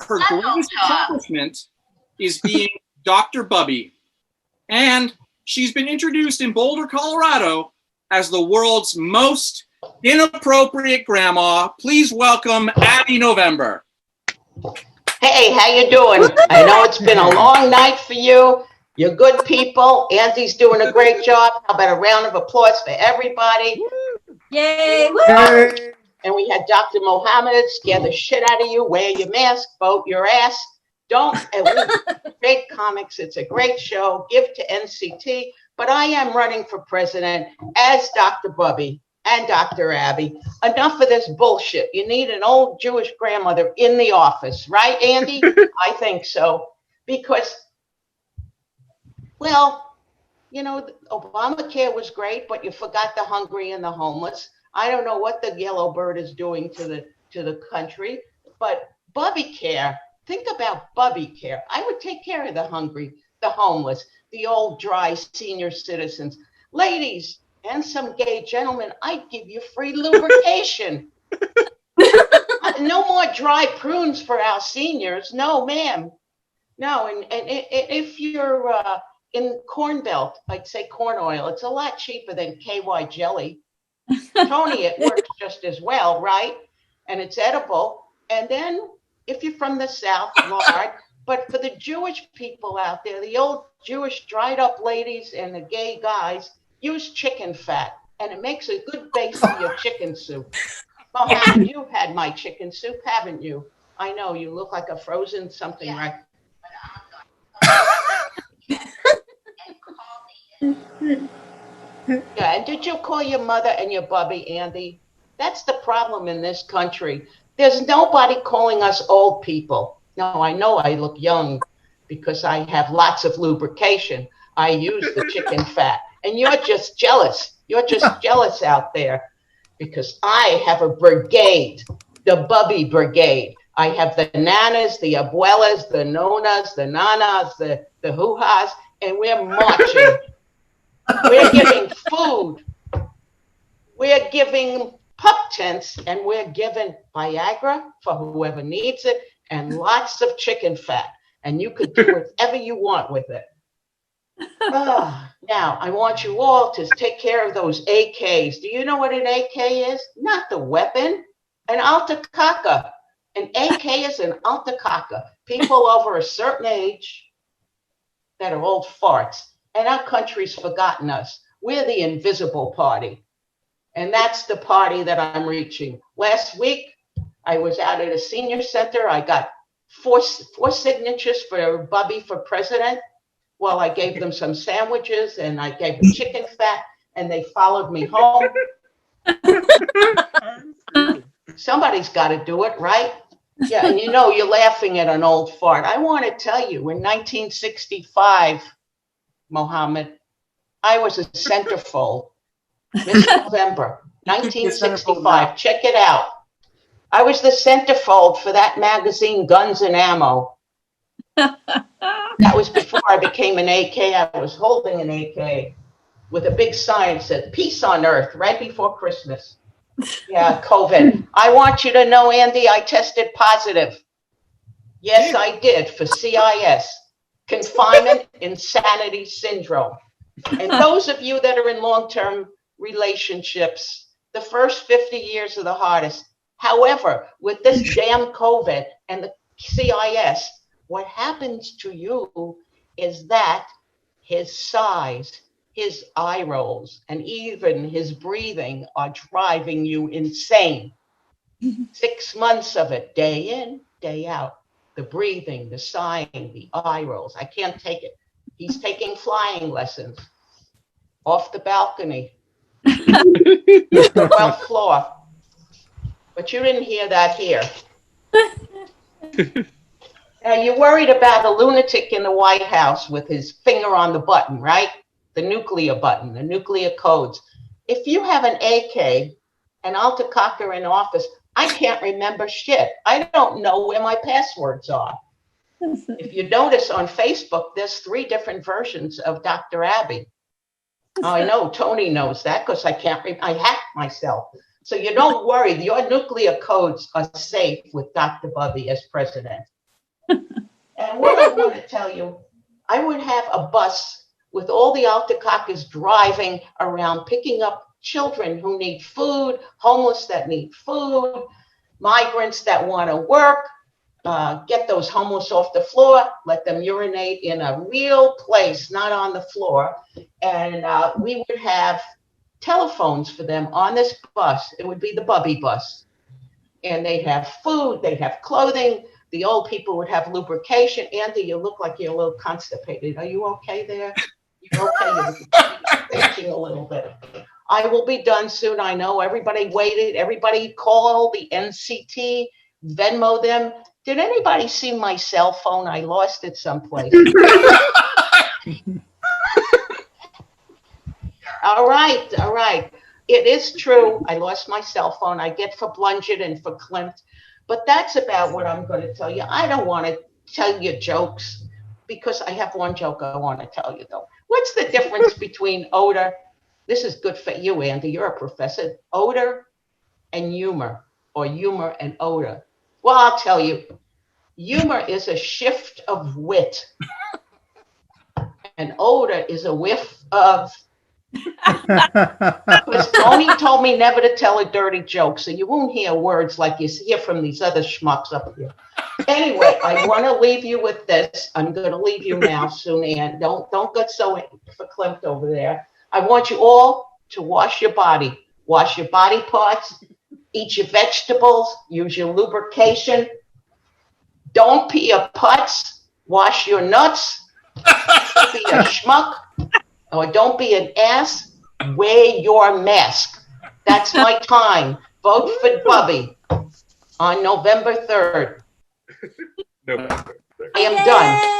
her greatest accomplishment is being Dr. Bubby. And she's been introduced in Boulder, Colorado as the world's most inappropriate grandma. Please welcome Abby November. Hey, how you doing? I know it's been a long night for you. You're good people. Andy's doing a great job. How about a round of applause for everybody? Yay! Woo! And we had Dr. Mohammed scare the shit out of you. Wear your mask, vote your ass. Don't. Great comics. It's a great show. Give to NCT. But I am running for president as Dr. Bubby and Dr. Abby. Enough of this bullshit. You need an old Jewish grandmother in the office, right, Andy? I think so. Because, well, you know, Obamacare was great, but you forgot the hungry and the homeless. I don't know what the yellow bird is doing to the country, but Bubby Care, think about Bubby Care. I would take care of the hungry, the homeless, the old dry senior citizens. Ladies and some gay gentlemen, I'd give you free lubrication. No more dry prunes for our seniors. No, ma'am. No, and if you're in Corn Belt, I'd say corn oil. It's a lot cheaper than KY jelly. Tony, it works just as well, right? And it's edible. And then if you're from the South, lard. But for the Jewish people out there, the old Jewish dried up ladies and the gay guys, use chicken fat. And it makes a good base for your chicken soup. Mohammed, you've had my chicken soup, haven't you? I know, you look like a frozen something, yeah. Right? Yeah, and did you call your mother and your Bubby, Andy? That's the problem in this country. There's nobody calling us old people. No, I know I look young because I have lots of lubrication. I use the chicken fat. And you're just jealous. You're just jealous out there because I have a brigade, the Bubby Brigade. I have the nanas, the abuelas, the nonas, the nanas, the hoo-has, and we're marching. We're giving food. We're giving pup tents, and we're giving Viagra for whoever needs it, and lots of chicken fat. And you could do whatever you want with it. Now, I want you all to take care of those AKs. Do you know what an AK is? Not the weapon. An Altacaca. An AK is an Altacaca. People over a certain age that are old farts. And our country's forgotten us. We're the invisible party. And that's the party that I'm reaching. Last week, I was out at a senior center. I got four signatures for Bubby for president. Well, I gave them some sandwiches and I gave them chicken fat and they followed me home. Somebody's got to do it, right? Yeah, and you know, you're laughing at an old fart. I want to tell you, in 1965, Mohammed, I was a centerfold. This November, 1965. Check it out. I was the centerfold for that magazine, Guns and Ammo. That was before I became an AK. I was holding an AK with a big sign that said, "Peace on Earth," right before Christmas. Yeah, COVID. I want you to know, Andy, I tested positive. Yes, I did for CIS, confinement insanity syndrome. And those of you that are in long-term relationships, the first 50 years are the hardest. However, with this damn COVID and the CIS, what happens to you is that his size, his eye rolls, and even his breathing are driving you insane. 6 months of it, day in, day out. The breathing, the sighing, the eye rolls. I can't take it. He's taking flying lessons off the balcony, the 12th floor. But you didn't hear that here. Now, you're worried about a lunatic in the White House with his finger on the button, right? The nuclear button, the nuclear codes. If you have an AK, an Altacaca in office, I can't remember shit. I don't know where my passwords are. If you notice on Facebook, there's 3 different versions of Dr. Abby. I know Tony knows that because I hacked myself. So you don't worry, your nuclear codes are safe with Dr. Bubby as president. And what I want to tell you, I would have a bus with all the Altacaccas driving around picking up children who need food, homeless that need food, migrants that want to work, get those homeless off the floor, let them urinate in a real place, not on the floor. And we would have telephones for them on this bus. It would be the Bubby bus. And they'd have food, they'd have clothing. The old people would have lubrication. Andy, you look like you're a little constipated. Are you okay there? You're okay. You're thinking a little bit. I will be done soon. I know everybody waited. Everybody call the NCT, Venmo them. Did anybody see my cell phone? I lost it someplace. All right. It is true. I lost my cell phone. I get for Blungett and for Klimt. But that's about what I'm going to tell you. I don't want to tell you jokes because I have one joke I want to tell you, though. What's the difference between odor? This is good for you, Andy. You're a professor. Odor and humor, or humor and odor. Well, I'll tell you. Humor is a shift of wit. And odor is a whiff of... Because Tony told me never to tell a dirty joke, so you won't hear words like you hear from these other schmucks up here. Anyway, I want to leave you with this. I'm going to leave you now soon, Ann. Don't get so verklempt over there. I want you all to wash your body. Wash your body parts. Eat your vegetables. Use your lubrication. Don't pee your putts. Wash your nuts. Don't be a schmuck. Or don't be an ass, wear your mask. That's my time. Vote for Bubby on November 3rd. I am done.